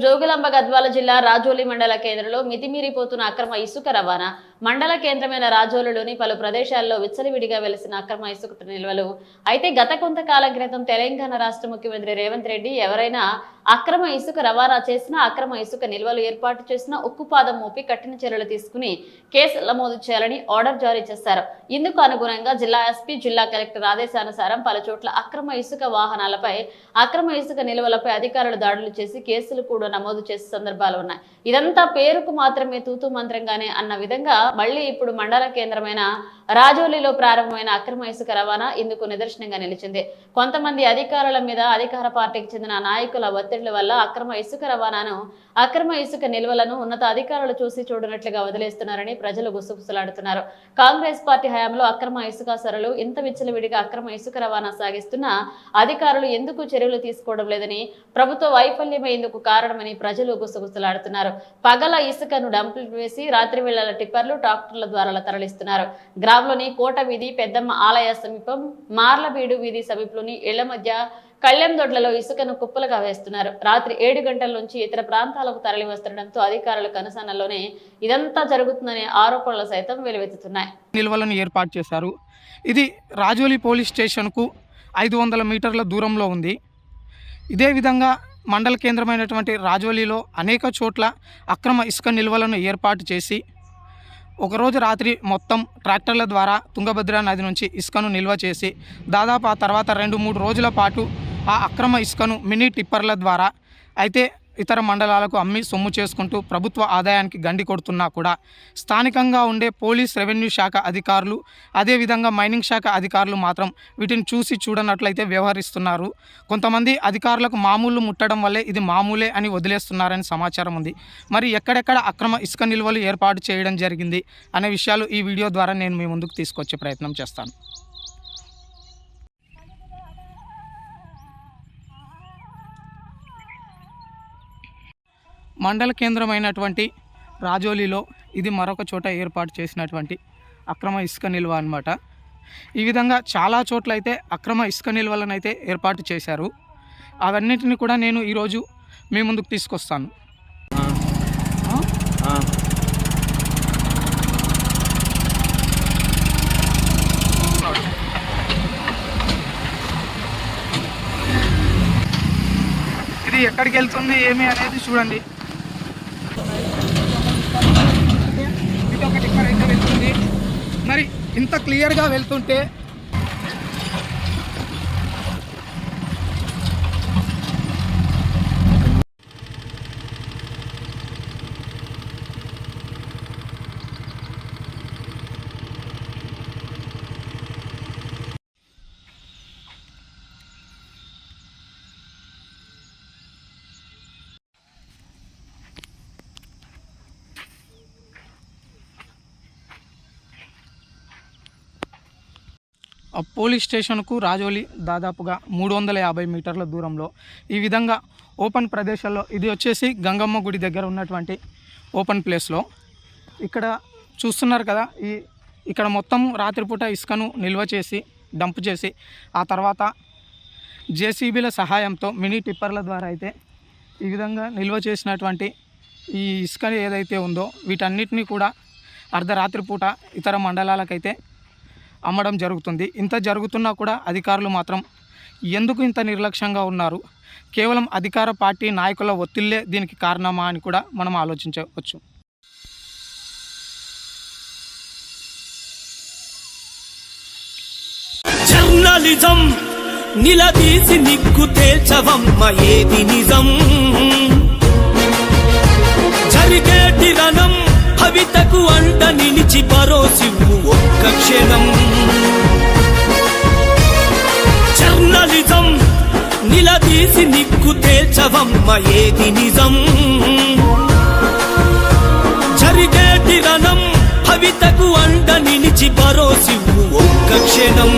జోగులాంబ గద్వాల జిల్లా రాజోలి మండల కేంద్రంలో మితిమీరిపోతున్న అక్రమ ఇసుక రవాణా. మండల కేంద్రమైన రాజోలులోని పలు ప్రదేశాల్లో విచ్చలవిడిగా వెలిసిన అక్రమ ఇసుక నిల్వలు. అయితే గత కొంతకాలం క్రితం తెలంగాణ రాష్ట్ర ముఖ్యమంత్రి రేవంత్ రెడ్డి ఎవరైనా అక్రమ ఇసుక రవాణా చేసినా, అక్రమ ఇసుక నిల్వలు ఏర్పాటు చేసినా ఉక్కుపాదం మోపి కఠిన చర్యలు తీసుకుని కేసులు నమోదు చేయాలని ఆర్డర్ జారీ చేశారు. ఇందుకు అనుగుణంగా జిల్లా ఎస్పీ, జిల్లా కలెక్టర్ ఆదేశానుసారం పలు చోట్ల అక్రమ ఇసుక వాహనాలపై, అక్రమ ఇసుక నిల్వలపై అధికారులు దాడులు చేసి కేసులు కూడా నమోదు చేసే సందర్భాలు ఉన్నాయి. ఇదంతా పేరుకు మాత్రమే తూతూ మంత్రంగానే అన్న విధంగా మళ్లీ ఇప్పుడు మండల కేంద్రమైన రాజోలిలో ప్రారంభమైన అక్రమ ఇసుక రవాణా ఇందుకు నిదర్శనంగా నిలిచింది. కొంతమంది అధికారుల మీద అధికార పార్టీకి చెందిన నాయకుల ఒత్తిళ్ల వల్ల అక్రమ ఇసుక రవాణాను, అక్రమ ఇసుక నిల్వలను ఉన్నత అధికారులు చూసి చూడనట్లుగా వదిలేస్తున్నారని ప్రజలు గుసగుసలాడుతున్నారు. కాంగ్రెస్ పార్టీ హయాంలో అక్రమ ఇసుక సరళు ఇంత విచ్చలవిడిగా అక్రమ ఇసుక రవాణా సాగిస్తున్న అధికారులు ఎందుకు చర్యలు తీసుకోవడం లేదని, ప్రభుత్వ వైఫల్యమే ఇందుకు కారణమని ప్రజలు గుసగుసలాడుతున్నారు. పగల ఇసుకను డంపులు వేసి రాత్రి వేళల టిప్పర్లు, ట్రాక్టర్ల ద్వారా తరలిస్తున్నారు. గ్రామంలోని కోట వీధి, పెద్దమ్మ ఆలయ సమీపం, మార్లబీడు వీధి సమీపంలోని ఇళ్ల మధ్య కళ్లెందొడ్లలో ఇసుకను కుప్పలుగా వేస్తున్నారు. రాత్రి 7 గంటల నుంచి ఇతర ప్రాంతాలకు తరలి వస్తుండటంతో అధికారుల కనుసన్నల్లోనే ఇదంతా జరుగుతుందనే ఆరోపణలు సైతం వెలువెత్తుతున్నాయి. నిల్వలను ఏర్పాటు చేశారు. ఇది రాజోలి పోలీస్ స్టేషన్కు 500 మీటర్ల దూరంలో ఉంది. ఇదే విధంగా మండల కేంద్రమైనటువంటి రాజోలిలో అనేక చోట్ల అక్రమ ఇసుక నిల్వలను ఏర్పాటు చేసి ఒకరోజు రాత్రి మొత్తం ట్రాక్టర్ల ద్వారా తుంగభద్ర నది నుంచి ఇసుకను నిల్వ చేసి దాదాపు ఆ తర్వాత 2-3 రోజుల పాటు ఆ అక్రమ ఇసుకను మినీ టిప్పర్ల ద్వారా అయితే ఇతర మండలాలకు అమ్మి సొమ్ము చేసుకుంటూ ప్రభుత్వ ఆదాయానికి గండి కొడుతున్నా కూడా స్థానికంగా ఉండే పోలీస్, రెవెన్యూ శాఖ అధికారులు, అదేవిధంగా మైనింగ్ శాఖ అధికారులు మాత్రం వీటిని చూసి చూడనట్లయితే వ్యవహరిస్తున్నారు. కొంతమంది అధికారులకు మామూలు ముట్టడం వల్లే ఇది మామూలే అని వదిలేస్తున్నారని సమాచారం ఉంది. మరి ఎక్కడెక్కడ అక్రమ ఇసుక నిల్వలు ఏర్పాటు చేయడం జరిగింది అనే విషయాలు ఈ వీడియో ద్వారా నేను మీ ముందుకు తీసుకొచ్చే ప్రయత్నం చేస్తాను. మండల కేంద్రమైనటువంటి రాజోలిలో ఇది మరొక చోట ఏర్పాటు చేసినటువంటి అక్రమ ఇసుక నిల్వ అన్నమాట. ఈ విధంగా చాలా చోట్ల అయితే అక్రమ ఇసుక నిల్వలను అయితే ఏర్పాటు చేశారు. అవన్నిటిని కూడా నేను ఈరోజు మీ ముందుకు తీసుకొస్తాను. ఇది ఎక్కడికి వెళ్తుంది ఏమి అనేది చూడండి. మరి ఇంత క్లియర్గా వెళ్తుంటే పోలీస్ స్టేషన్కు రాజోలి దాదాపుగా 350 మీటర్ల దూరంలో ఈ విధంగా ఓపెన్ ప్రదేశాల్లో, ఇది వచ్చేసి గంగమ్మ గుడి దగ్గర ఉన్నటువంటి ఓపెన్ ప్లేస్లో ఇక్కడ చూస్తున్నారు కదా. ఇక్కడ మొత్తం రాత్రిపూట ఇసుకను నిల్వ చేసి డంప్ చేసి ఆ తర్వాత జేసీబీల సహాయంతో మినీ టిప్పర్ల ద్వారా అయితే ఈ విధంగా నిల్వ చేసినటువంటి ఈ ఇసుక ఏదైతే ఉందో వీటన్నిటినీ కూడా అర్ధరాత్రి పూట ఇతర మండలాలకైతే అమ్మడం జరుగుతుంది. ఇంత జరుగుతున్నా కూడా అధికారులు మాత్రం ఎందుకు ఇంత నిర్లక్ష్యంగా ఉన్నారు? కేవలం అధికార పార్టీ నాయకుల ఒత్తిళ్లే దీనికి కారణమా అని కూడా మనం ఆలోచించవచ్చు. జర్నలిజం నిలదీసి నిగ్గు తేల్చవమ్మ ఏది నిజం, జరిగేటి రణం కవితకు అంట నిలిచి భరోసివ్వు ఒక్క క్షణం. జర్నలిజం నిలదీసి నిగ్గు తేల్చవమ్మ ఏది నిజం, జరిగేటి రణం కవితకు అంట నిలిచి భరోసివ్వు ఒక్క క్షణం.